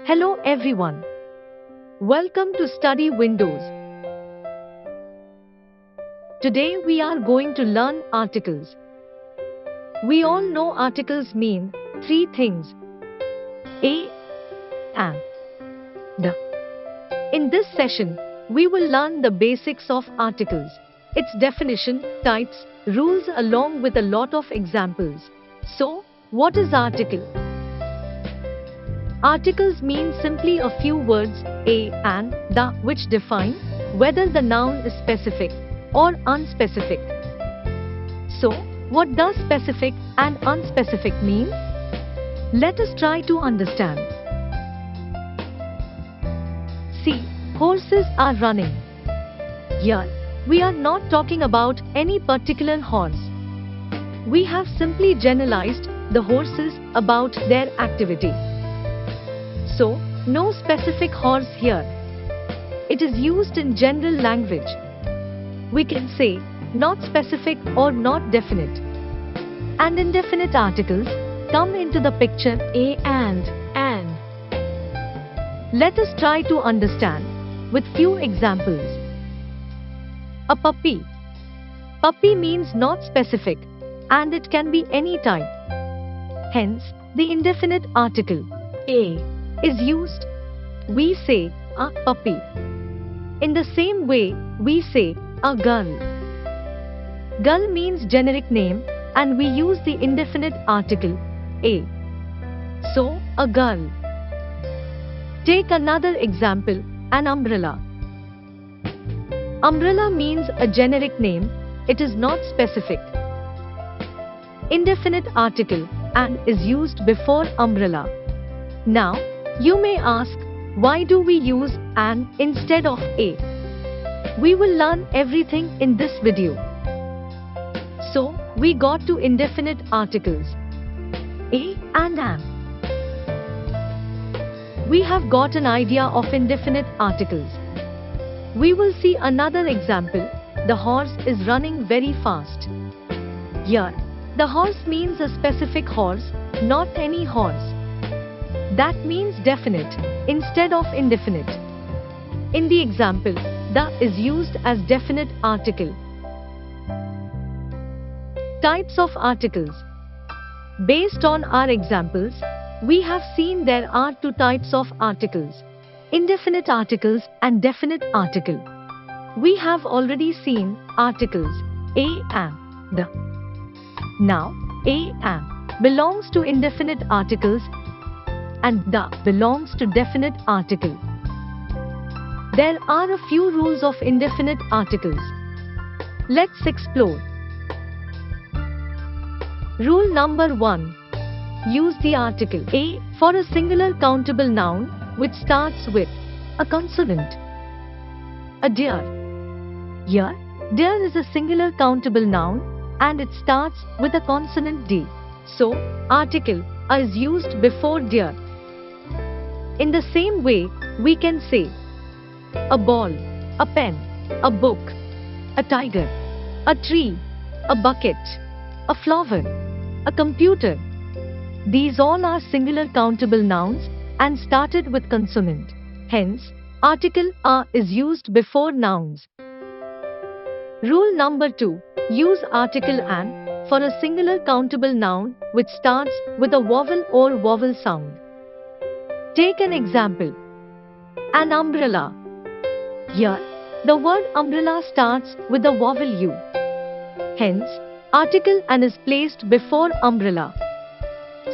Hello everyone. Welcome to Study Windows. Today we are going to learn articles. We all know articles mean three things: a, and, the. In this session, we will learn the basics of articles, its definition, types, rules along with a lot of examples. So, what is article? Articles mean simply a few words, a and the, which define whether the noun is specific or unspecific. So, what does specific and unspecific mean? Let us try to understand. See, horses are running. Here, we are not talking about any particular horse. We have simply generalized the horses about their activity. So, no specific horse here. It is used in general language. We can say not specific or not definite. And indefinite articles come into the picture, a and. Let us try to understand with few examples. A puppy. Puppy means not specific, and it can be any type. Hence, the indefinite article a is used. We say a puppy. In the same way, we say a girl. Girl means generic name, and we use the indefinite article a. So, a girl. Take another example, an umbrella. Umbrella means a generic name, it is not specific. Indefinite article an is used before umbrella. Now, you may ask, why do we use an instead of a? We will learn everything in this video. So, we got to indefinite articles a and an. We have got an idea of indefinite articles. We will see another example. The horse is running very fast. Here, the horse means a specific horse, not any horse. That means definite instead of indefinite. In the example, the is used as definite article. Types of articles. Based on our examples, we have seen there are two types of articles: indefinite articles and definite article. We have already seen articles a and the. Now, a and belongs to indefinite articles and the belongs to definite article. There are a few rules of indefinite articles. Let's explore. Rule number 1. Use the article a for a singular countable noun which starts with a consonant. A deer. Here, deer is a singular countable noun and it starts with a consonant D. So, article a is used before deer. In the same way, we can say a ball, a pen, a book, a tiger, a tree, a bucket, a flower, a computer. These all are singular countable nouns and started with consonant. Hence, article a is used before nouns. Rule number 2. Use article an for a singular countable noun which starts with a vowel or vowel sound. Take an example. An umbrella. Here, the word umbrella starts with a vowel U. Hence, article an is placed before umbrella.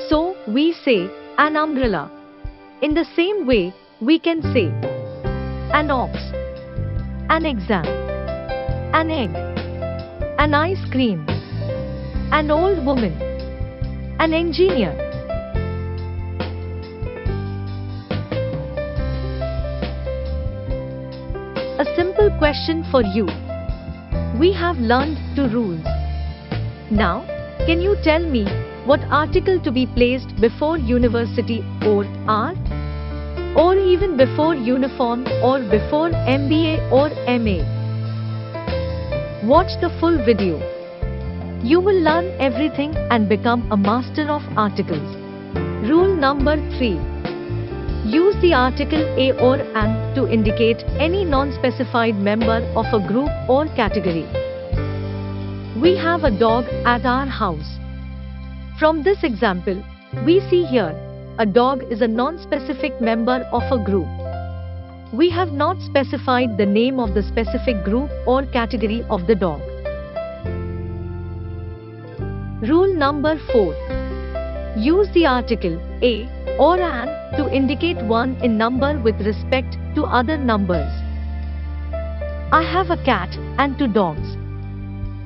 So, we say an umbrella. In the same way, we can say an ox, an exam, an egg, an ice cream, an old woman, an engineer. A simple question for you. We have learned two rules. Now, can you tell me what article to be placed before university or art? Or even before uniform or before MBA or MA? Watch the full video. You will learn everything and become a master of articles. Rule number 3. Use the article a or an to indicate any non-specified member of a group or category. We have a dog at our house. From this example, we see here, a dog is a non-specific member of a group. We have not specified the name of the specific group or category of the dog. Rule number 4. Use the article a or an to indicate one in number with respect to other numbers. I have a cat and 2 dogs.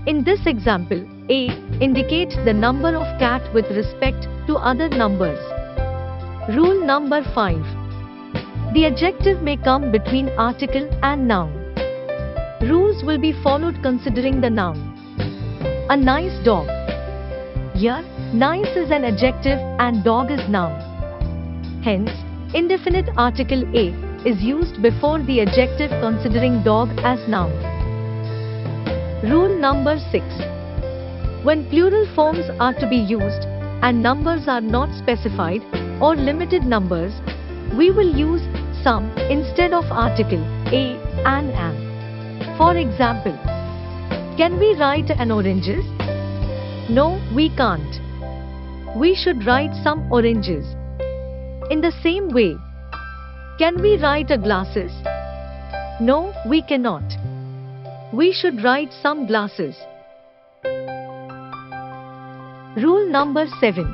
In this example, a indicates the number of cat with respect to other numbers. Rule number 5. The adjective may come between article and noun. Rules will be followed considering the noun. A nice dog. Here, nice is an adjective and dog is noun. Hence, indefinite article a is used before the adjective considering dog as noun. Rule number 6. When plural forms are to be used and numbers are not specified or limited numbers, we will use some instead of article a and an. For example, can we write an oranges? No, we can't. We should write some oranges. In the same way, can we write a glasses? No, we cannot. We should write some glasses. Rule number 7.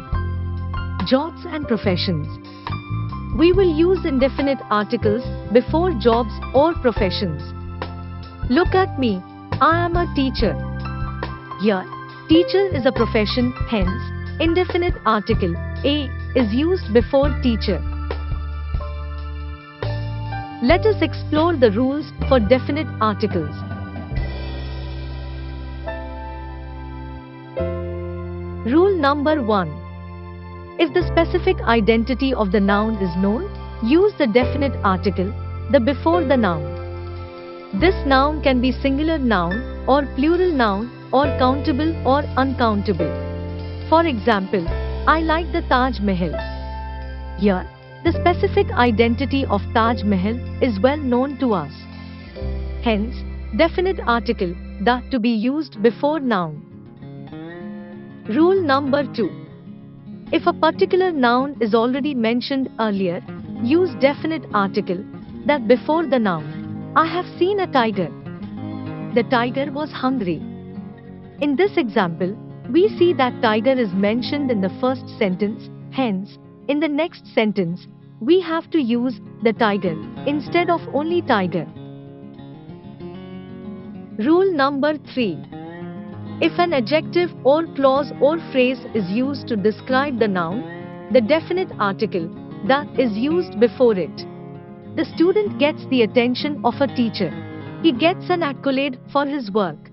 Jobs and professions. We will use indefinite articles before jobs or professions. Look at me, I am a teacher. Here, teacher is a profession, hence, indefinite article a is used before teacher. Let us explore the rules for definite articles. Rule number 1. If the specific identity of the noun is known, use the definite article, the before the noun. This noun can be singular noun or plural noun or countable or uncountable. For example, I like the Taj Mahal. Here, the specific identity of Taj Mahal is well known to us. Hence, definite article, the to be used before noun. Rule number 2. If a particular noun is already mentioned earlier, use definite article, that before the noun. I have seen a tiger. The tiger was hungry. In this example, we see that tiger is mentioned in the first sentence, hence, in the next sentence, we have to use the tiger instead of only tiger. Rule number 3. If an adjective or clause or phrase is used to describe the noun, the definite article, the is used before it. The student gets the attention of a teacher. He gets an accolade for his work.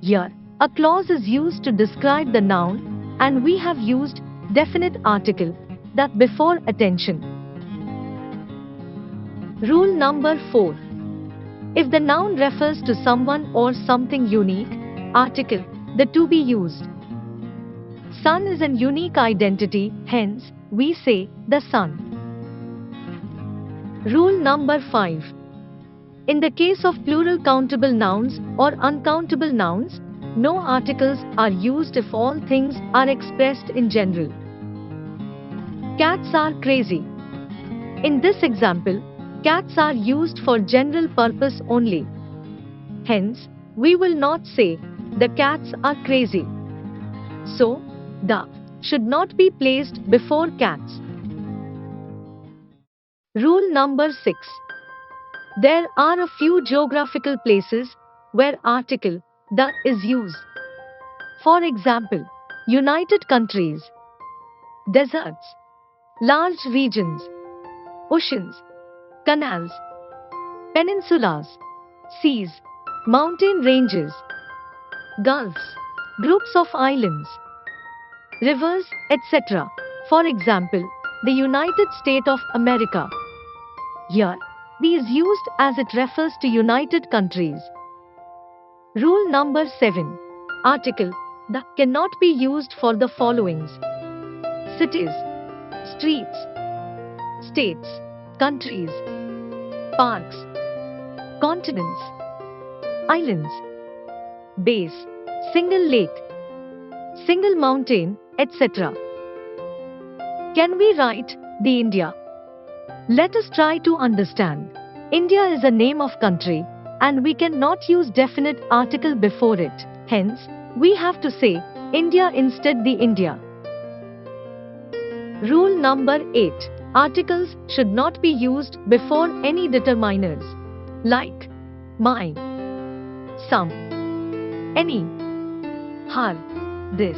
Here, a clause is used to describe the noun, and we have used definite article, that before attention. Rule number 4. If the noun refers to someone or something unique, article, the to be used. Sun is an unique identity, hence, we say, the sun. Rule number 5. In the case of plural countable nouns or uncountable nouns, no articles are used if all things are expressed in general. Cats are crazy. In this example, cats are used for general purpose only. Hence, we will not say, the cats are crazy. So, the should not be placed before cats. Rule number 6. There are a few geographical places where article, the is used. For example, United Countries, deserts, large regions, oceans, canals, peninsulas, seas, mountain ranges, gulfs, groups of islands, rivers, etc. For example, the United States of America. Here, the is used as it refers to United Countries. Rule number 7. Article, the cannot be used for the followings: cities, streets, states, countries, parks, continents, islands, bays, single lake, single mountain, etc. Can we write the India? Let us try to understand. India is a name of country and we cannot use definite article before it. Hence, we have to say India instead the India. Rule number 8. Articles should not be used before any determiners like my, some, any, her, this,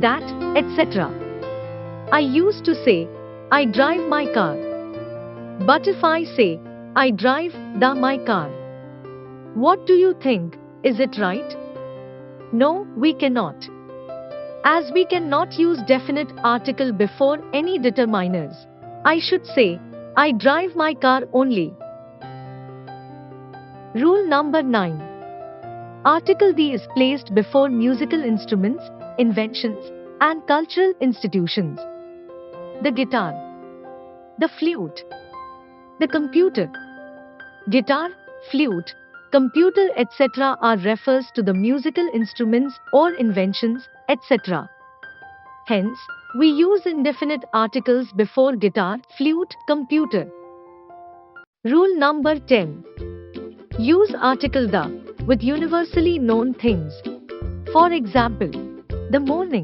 that, etc. I used to say, I drive my car. But if I say, I drive my car, what do you think? Is it right? No, we cannot. As we cannot use definite article before any determiners, I should say, I drive my car only. Rule number 9. Article D is placed before musical instruments, inventions, and cultural institutions. The guitar, the flute, the computer. Guitar, flute, computer, etc. are refers to the musical instruments or inventions, etc. Hence, we use indefinite articles before guitar, flute, computer. Rule number 10. Use article the with universally known things. For example, the morning,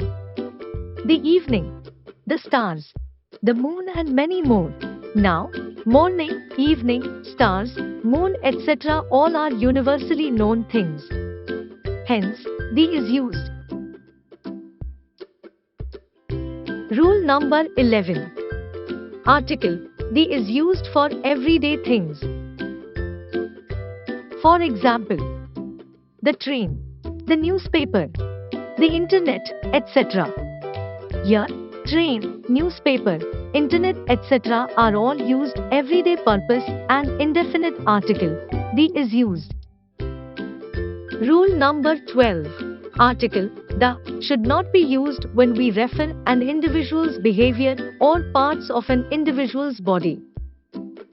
the evening, the stars, the moon and many more. Now, morning, evening, stars, moon, etc. all are universally known things. Hence, the is used. Rule number 11. Article the is used for everyday things. For example, the train, the newspaper, the internet, etc. Here, train, newspaper, internet, etc. are all used everyday purpose and indefinite article the is used. Rule number 12. Article the should not be used when we refer an individual's behavior or parts of an individual's body.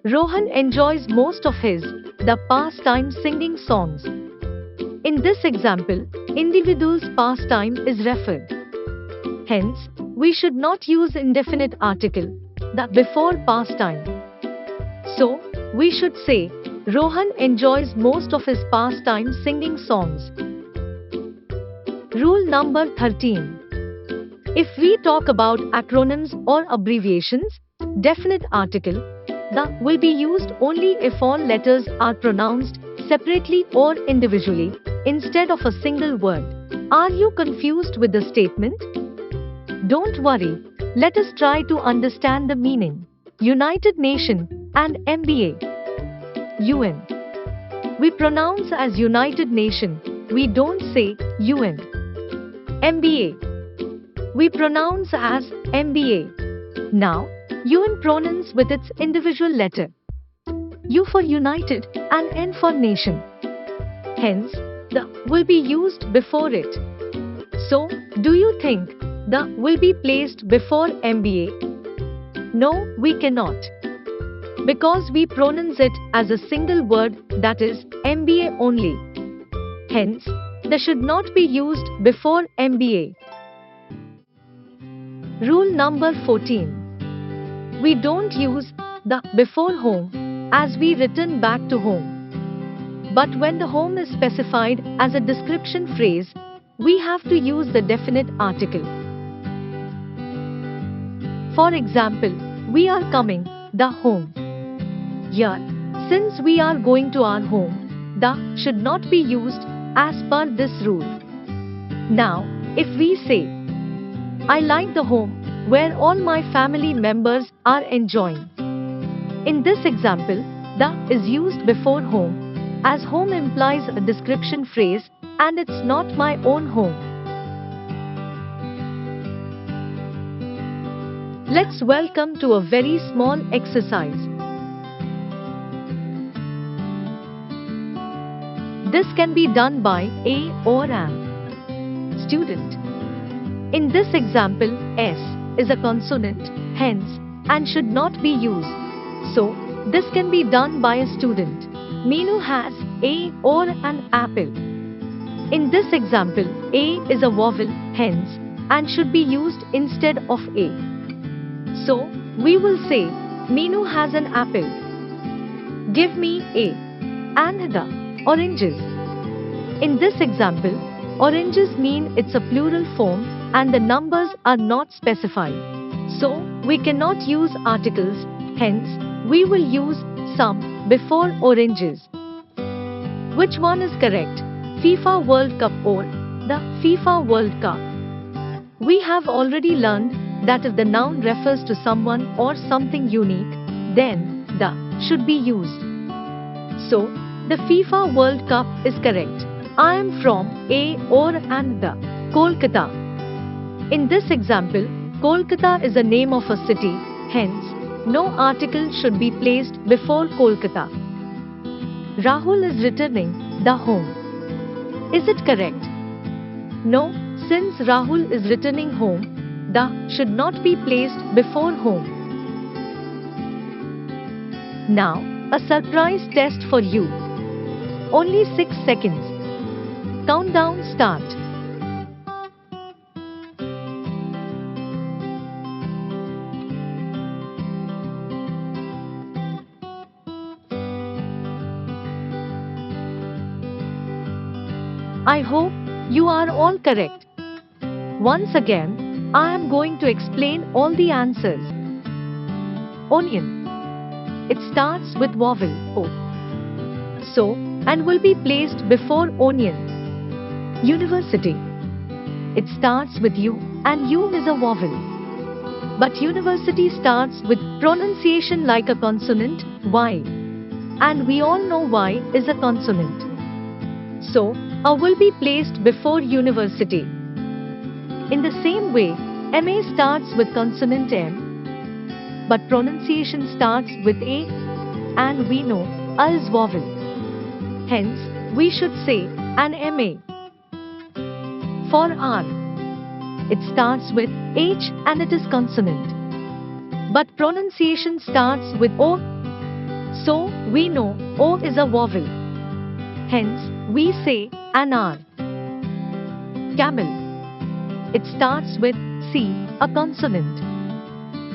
Rohan enjoys most of his the pastime singing songs. In this example, individual's pastime is referred. Hence, we should not use indefinite article the before pastime. So, we should say Rohan enjoys most of his pastime singing songs. Rule number 13. If we talk about acronyms or abbreviations, definite article the will be used only if all letters are pronounced separately or individually instead of a single word. Are you confused with the statement? Don't worry, let us try to understand the meaning. United Nations and MBA. UN. We pronounce as United Nations, we don't say UN. MBA. We pronounce as MBA. Now, UN pronounce with its individual letter. U for United and N for Nation. Hence, the will be used before it. So, do you think the will be placed before MBA? No, we cannot. Because we pronounce it as a single word, that is, MBA only. Hence, the should not be used before MBA. Rule number 14. We don't use the before home as we return back to home. But when the home is specified as a description phrase, we have to use the definite article. For example, we are coming the home. Here, since we are going to our home, the should not be used as per this rule. Now, if we say, I like the home where all my family members are enjoying. In this example, the is used before home, as home implies a description phrase and it's not my own home. Let's welcome to a very small exercise. This can be done by a or an student. In this example, S is a consonant, hence, and should not be used. So, this can be done by a student. Meenu has a or an apple. In this example, a is a vowel, hence, and should be used instead of a. So, we will say, Meenu has an apple. Give me a. And the oranges. In this example, oranges mean it's a plural form and the numbers are not specified. So, we cannot use articles, hence, we will use some before oranges. Which one is correct? FIFA World Cup or the FIFA World Cup? We have already learned that if the noun refers to someone or something unique, then the should be used. So, the FIFA World Cup is correct. I am from a or and the Kolkata. In this example, Kolkata is the name of a city, hence, no article should be placed before Kolkata. Rahul is returning the home. Is it correct? No, since Rahul is returning home, the should not be placed before home. Now, a surprise test for you. Only 6 seconds. Countdown start. I hope you are all correct. Once again, I am going to explain all the answers. Onion. It starts with vowel O. So, and will be placed before onion. University. It starts with U and U is a vowel. But university starts with pronunciation like a consonant, Y. And we all know Y is a consonant. So, A will be placed before university. In the same way, MA starts with consonant M, but pronunciation starts with A, and we know A is vowel. Hence, we should say an MA. For R, it starts with H and it is consonant. But pronunciation starts with O, so we know O is a vowel. Hence, we say an R. Camel. It starts with C, a consonant.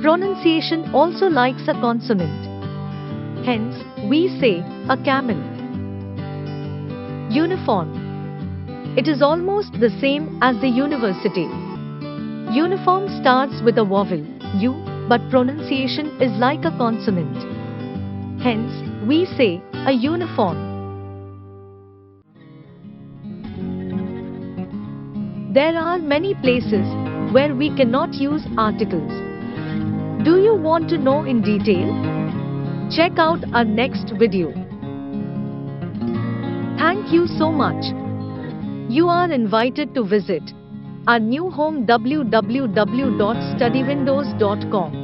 Pronunciation also likes a consonant. Hence, we say a camel. Uniform. It is almost the same as the university. Uniform starts with a vowel, U, but pronunciation is like a consonant. Hence, we say a uniform. There are many places where we cannot use articles. Do you want to know in detail? Check out our next video. Thank you so much. You are invited to visit our new home www.studywindows.com.